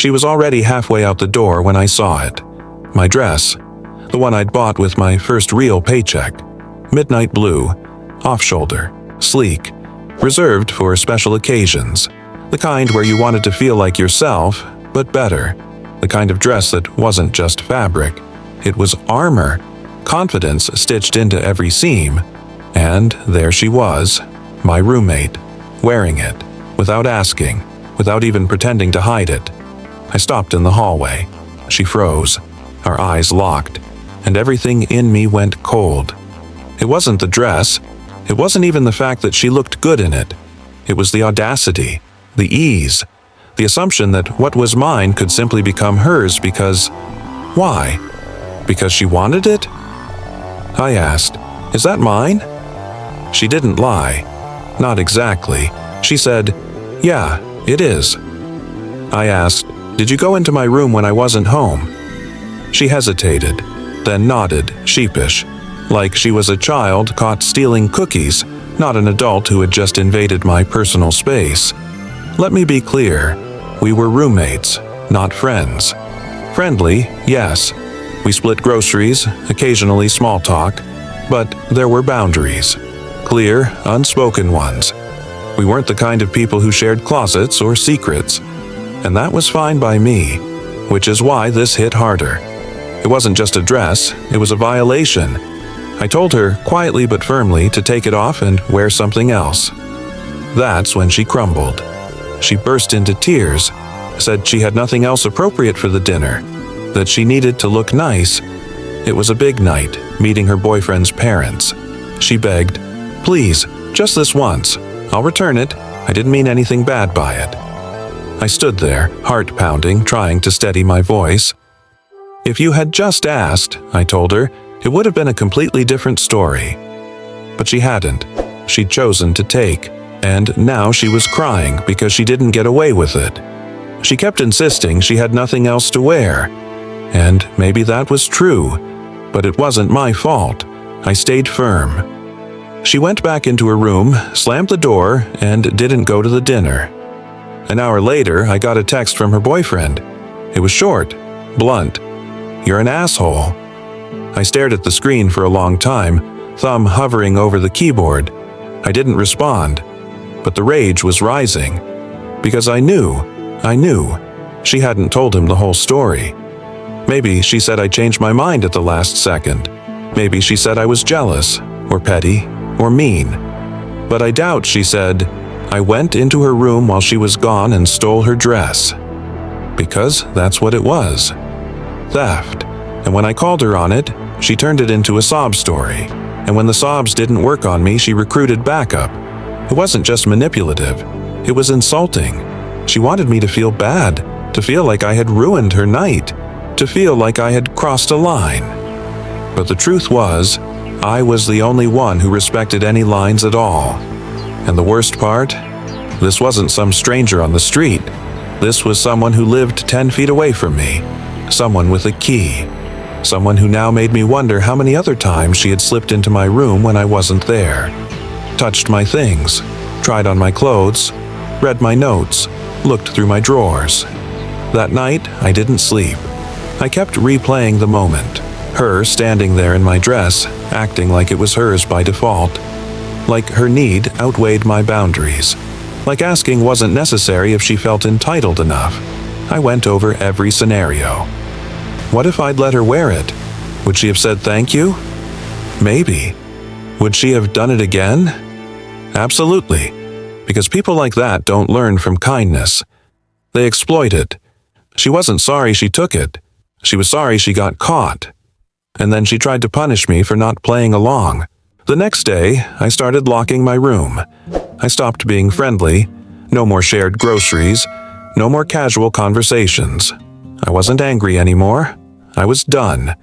She was already halfway out the door when I saw it. My dress, the one I'd bought with my first real paycheck. Midnight blue, off-shoulder, sleek, reserved for special occasions. The kind where you wanted to feel like yourself, but better. The kind of dress that wasn't just fabric. It was armor, confidence stitched into every seam. And there she was, my roommate, wearing it, without asking, without even pretending to hide it. I stopped in the hallway. She froze, our eyes locked, and everything in me went cold. It wasn't the dress. It wasn't even the fact that she looked good in it. It was the audacity, the ease, the assumption that what was mine could simply become hers because… Why? Because she wanted it? I asked, "Is that mine?" She didn't lie. Not exactly. She said, "Yeah, it is." I asked, "Did you go into my room when I wasn't home?" She hesitated, then nodded, sheepish, like she was a child caught stealing cookies, not an adult who had just invaded my personal space. Let me be clear, we were roommates, not friends. Friendly, yes. We split groceries, occasionally small talk, but there were boundaries. Clear, unspoken ones. We weren't the kind of people who shared closets or secrets, and that was fine by me, which is why this hit harder. It wasn't just a dress, it was a violation. I told her, quietly but firmly, to take it off and wear something else. That's when she crumbled. She burst into tears, said she had nothing else appropriate for the dinner, that she needed to look nice. It was a big night, meeting her boyfriend's parents. She begged, "Please, just this once. I'll return it. I didn't mean anything bad by it." I stood there, heart pounding, trying to steady my voice. "If you had just asked," I told her, "it would have been a completely different story." But she hadn't. She'd chosen to take, and now she was crying because she didn't get away with it. She kept insisting she had nothing else to wear. And maybe that was true, but it wasn't my fault. I stayed firm. She went back into her room, slammed the door, and didn't go to the dinner. An hour later, I got a text from her boyfriend. It was short, blunt. "You're an asshole." I stared at the screen for a long time, thumb hovering over the keyboard. I didn't respond, but the rage was rising. Because I knew. She hadn't told him the whole story. Maybe she said I changed my mind at the last second. Maybe she said I was jealous, or petty, or mean. But I doubt she said, "I went into her room while she was gone and stole her dress." Because that's what it was. Theft. And when I called her on it, she turned it into a sob story. And when the sobs didn't work on me, she recruited backup. It wasn't just manipulative. It was insulting. She wanted me to feel bad, to feel like I had ruined her night, to feel like I had crossed a line. But the truth was, I was the only one who respected any lines at all. And the worst part? This wasn't some stranger on the street. This was someone who lived 10 feet away from me. Someone with a key. Someone who now made me wonder how many other times she had slipped into my room when I wasn't there. Touched my things, tried on my clothes, read my notes, looked through my drawers. That night, I didn't sleep. I kept replaying the moment. Her standing there in my dress, acting like it was hers by default. Like her need outweighed my boundaries. Like asking wasn't necessary if she felt entitled enough. I went over every scenario. What if I'd let her wear it? Would she have said thank you? Maybe. Would she have done it again? Absolutely. Because people like that don't learn from kindness. They exploit it. She wasn't sorry she took it. She was sorry she got caught. And then she tried to punish me for not playing along. The next day, I started locking my room. I stopped being friendly. No more shared groceries. No more casual conversations. I wasn't angry anymore. I was done.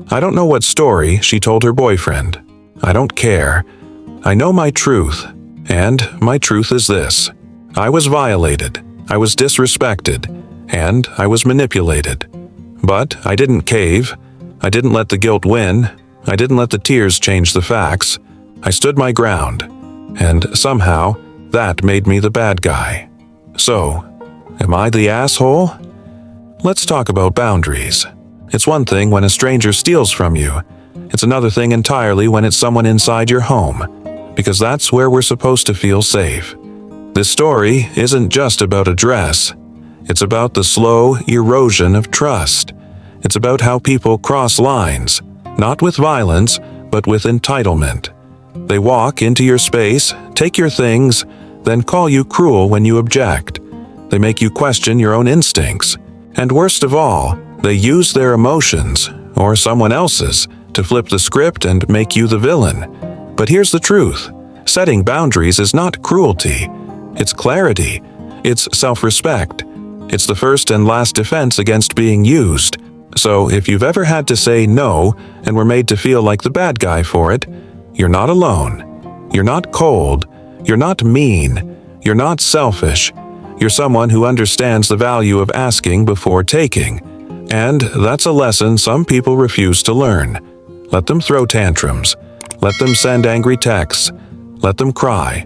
I don't know what story she told her boyfriend. I don't care. I know my truth. And my truth is this. I was violated. I was disrespected. And I was manipulated. But I didn't cave. I didn't let the guilt win. I didn't let the tears change the facts. I stood my ground. And somehow, that made me the bad guy. So, am I the asshole? Let's talk about boundaries. It's one thing when a stranger steals from you. It's another thing entirely when it's someone inside your home, because that's where we're supposed to feel safe. This story isn't just about a dress. It's about the slow erosion of trust. It's about how people cross lines, not with violence, but with entitlement. They walk into your space, take your things, then call you cruel when you object. They make you question your own instincts. And worst of all, they use their emotions, or someone else's, to flip the script and make you the villain. But here's the truth. Setting boundaries is not cruelty. It's clarity. It's self-respect. It's the first and last defense against being used. So if you've ever had to say no and were made to feel like the bad guy for it, you're not alone. You're not cold. You're not mean. You're not selfish. You're someone who understands the value of asking before taking. And that's a lesson some people refuse to learn. Let them throw tantrums. Let them send angry texts. Let them cry.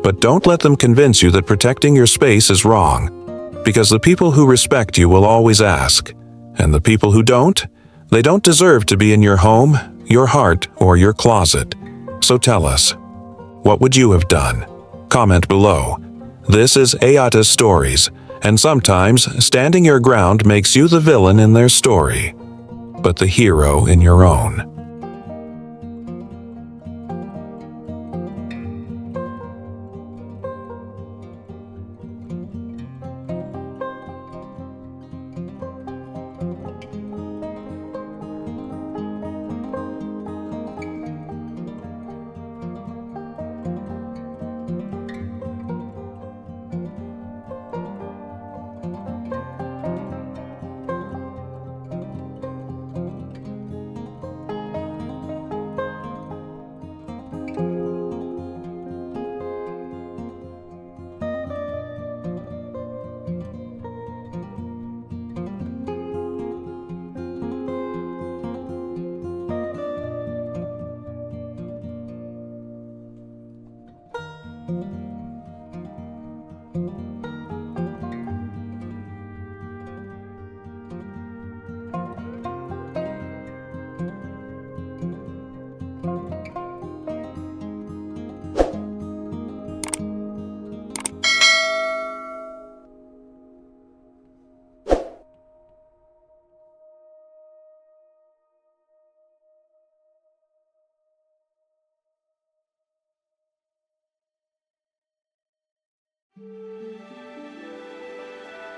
But don't let them convince you that protecting your space is wrong. Because the people who respect you will always ask. And the people who don't, they don't deserve to be in your home, your heart, or your closet. So tell us, what would you have done? Comment below. This is AITA Stories, and sometimes standing your ground makes you the villain in their story, but the hero in your own.